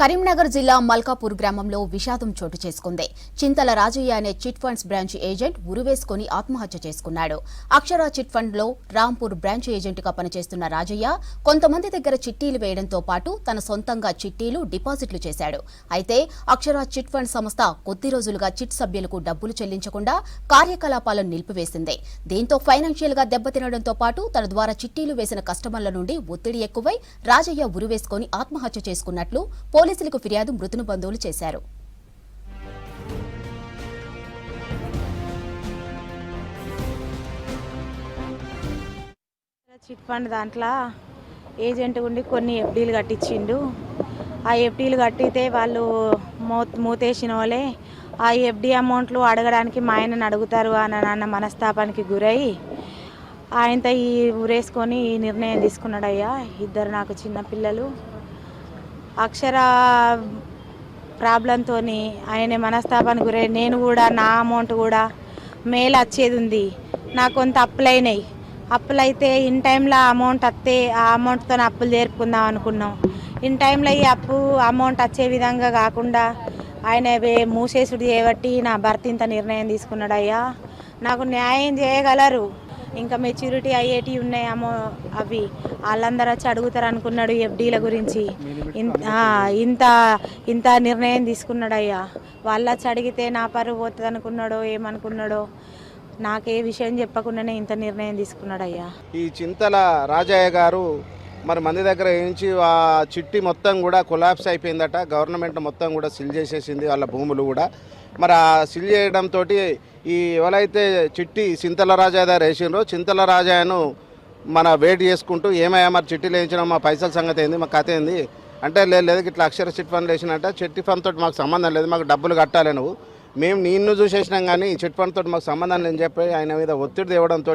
కరీంనగర్ జిల్లా మల్కాపూర్ గ్రామంలో విషాదం చోటు చేసుకుంది. చింతల రాజయ్య అనే చిట్ ఫండ్స్ బ్రాంచ్ ఏజెంట్ ఉరివేసుకుని ఆత్మహత్య చేసుకున్నాడు. అక్షర చిట్ ఫండ్ లో రాంపూర్ బ్రాంచ్ ఏజెంట్ గా పనిచేస్తున్న రాజయ్య కొంతమంది దగ్గర చిట్టీలు వేయడంతో పాటు తన సొంతంగా చిట్టీలు డిపాజిట్లు చేశాడు. అయితే అక్షర చిట్ ఫండ్ సంస్థ కొద్ది రోజులుగా చిట్ సభ్యులకు డబ్బులు చెల్లించకుండా కార్యకలాపాలను నిలిపివేసింది. దీంతో ఫైనాన్షియల్ గా దెబ్బతినడంతో పాటు తన ద్వారా చిట్టీలు వేసిన కస్టమర్ల నుండి ఒత్తిడి ఎక్కువై రాజయ్య ఉరివేసుకుని ఆత్మహత్య చేసుకున్నట్లు పోలీసులకు ఫిర్యాదు మృతుని బంధువులు చేశారు. చిట్ ఫండ్ దాంట్లో ఏజెంట్ ఉండి కొన్ని ఎఫ్డీలు కట్టించిండు. ఆ ఎఫ్డీలు కట్టితే వాళ్ళు మూతేసిన వాళ్ళే ఆ ఎఫ్డీ అమౌంట్లు అడగడానికి మా ఆయనను అడుగుతారు అన్న మనస్తాపానికి గురై ఆయనతో ఈ ఊరేసుకొని ఈ నిర్ణయం తీసుకున్నాడయ్యా. ఇద్దరు నాకు చిన్న పిల్లలు. అక్షర ప్రాబ్లంతో ఆయన మనస్తాపానికి గురై నేను కూడా నా అమౌంట్ కూడా మేలు వచ్చేది ఉంది. నాకు కొంత అప్పులైనాయి. అప్పులైతే ఇన్ టైంలో అమౌంట్ వస్తే ఆ అమౌంట్తో అప్పులు జరుపుకుందాం అనుకున్నాం. ఇన్ టైంలో ఈ అమౌంట్ వచ్చే విధంగా కాకుండా ఆయన మూసేసుడు చేయబట్టి నా భర్త ఇంత నిర్ణయం తీసుకున్నాడు. అయ్యా నాకు న్యాయం చేయగలరు, ఇంకా మెచ్యూరిటీ అయ్యేటివి ఉన్నాయి అవి వాళ్ళందరూ వచ్చి అడుగుతారు అనుకున్నాడు ఎఫ్డీల గురించి. ఇంత నిర్ణయం తీసుకున్నాడు అయ్యా. వాళ్ళు వచ్చి అడిగితే నా పరువు పోతుంది అనుకున్నాడో ఏమనుకున్నాడో నాకే విషయం చెప్పకుండానే ఇంత నిర్ణయం తీసుకున్నాడు అయ్యా. ఈ చింతల రాజయ్య గారు మరి మంది దగ్గర వేయించి ఆ చిట్టి మొత్తం కూడా కొలాప్స్ అయిపోయిందట. గవర్నమెంట్ మొత్తం కూడా సిల్ చేసేసింది వాళ్ళ భూములు కూడా. మరి ఆ సిల్ చేయడంతో ఈ ఎవరైతే చిట్టి చింతల రాజయ్య దగ్గర వేసిండ్రో చింతల రాజయ్యను మన వెయిట్ చేసుకుంటూ ఏమయ్యా మరి చిట్టీలు వేయించినా మా పైసల సంగతి ఏంది, మా కథ ఏంది అంటే లేదు ఇట్లా అక్షర చిట్ ఫండ్ వేసినట్ట. చిట్టి ఫండ్ తోటి మాకు సంబంధం లేదు, మాకు డబ్బులు కట్టాలి, నువ్వు మేము నిన్ను చూసేసినాం కానీ చిట్ ఫండ్ తోటి మాకు సంబంధం లేని చెప్పి ఆయన మీద ఒత్తిడి తేవడంతో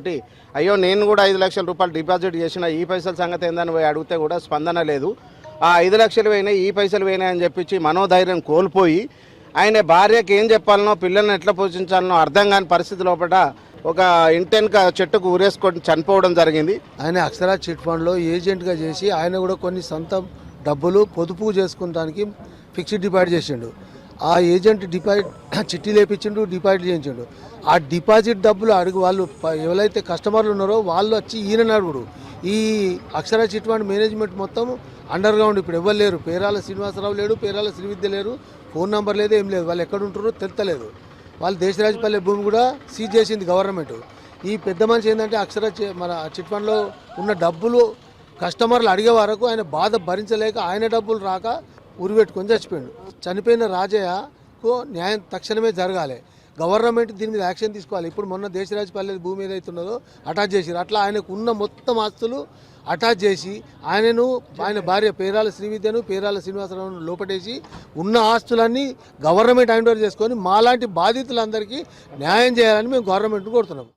అయ్యో నేను కూడా 5 లక్షల రూపాయలు డిపాజిట్ చేసిన, ఈ పైసల సంగతి ఏందని పోయి అడిగితే కూడా స్పందన లేదు. ఆ 5 లక్షలు పోయినాయి, ఈ పైసలు పోయినాయి అని చెప్పించి మనోధైర్యం కోల్పోయి ఆయన భార్యకి ఏం చెప్పాలనో పిల్లల్ని ఎట్లా పోషించాలనో అర్థం కాని పరిస్థితి లోపల ఒక ఇంటెన్క చెట్టుకు ఊరేసుకొని చనిపోవడం జరిగింది. ఆయన అక్షర చిట్ ఫండ్లో ఏజెంట్గా చేసి ఆయన కూడా కొన్ని సొంత డబ్బులు పొదుపు చేసుకోవడానికి ఫిక్స్డ్ డిపాజిట్ చేసిండు. ఆ ఏజెంట్ చిట్టి లేపించిండు, డిపాజిట్ చేయించిండు. ఆ డిపాజిట్ డబ్బులు అడుగు వాళ్ళు ఎవరైతే కస్టమర్లు ఉన్నారో వాళ్ళు వచ్చి ఈయన అడుగుడు. ఈ అక్షర చిట్ ఫండ్ మేనేజ్మెంట్ మొత్తం అండర్ గ్రౌండ్. ఇప్పుడు ఎవరు లేరు, పేరాల శ్రీనివాసరావు లేడు, పేరాల శ్రీవిద్య లేరు, ఫోన్ నెంబర్ లేదు, ఏం లేదు. వాళ్ళు ఎక్కడ ఉంటున్నారో తెలుస్తలేదు. వాళ్ళు దేశరాజపల్లె భూమి కూడా సీజ్ చేసింది గవర్నమెంట్. ఈ పెద్ద మనిషి ఏంటంటే అక్షర మన చిట్ ఫండ్లో ఉన్న డబ్బులు కస్టమర్లు అడిగే వరకు ఆయన బాధ భరించలేక ఆయన డబ్బులు రాక ఉరిపెట్టుకొని చచ్చిపోయాడు. చనిపోయిన రాజయ్యకు న్యాయం తక్షణమే జరగాలి. గవర్నమెంట్ దీని మీద యాక్షన్ తీసుకోవాలి. ఇప్పుడు మొన్న దేశరాజపల్లె భూమి ఏదైతే ఉన్నదో అటాచ్ చేసి అట్లా ఆయనకు ఉన్న మొత్తం ఆస్తులు అటాచ్ చేసి ఆయన భార్య పేరాల శ్రీవిద్యను పేరాల శ్రీనివాసరావును లోపటేసి ఉన్న ఆస్తులన్నీ గవర్నమెంట్ హ్యాండ్ ఓవర్ చేసుకొని మాలాంటి బాధితులందరికీ న్యాయం చేయాలని మేము గవర్నమెంట్ను కోరుతున్నాం.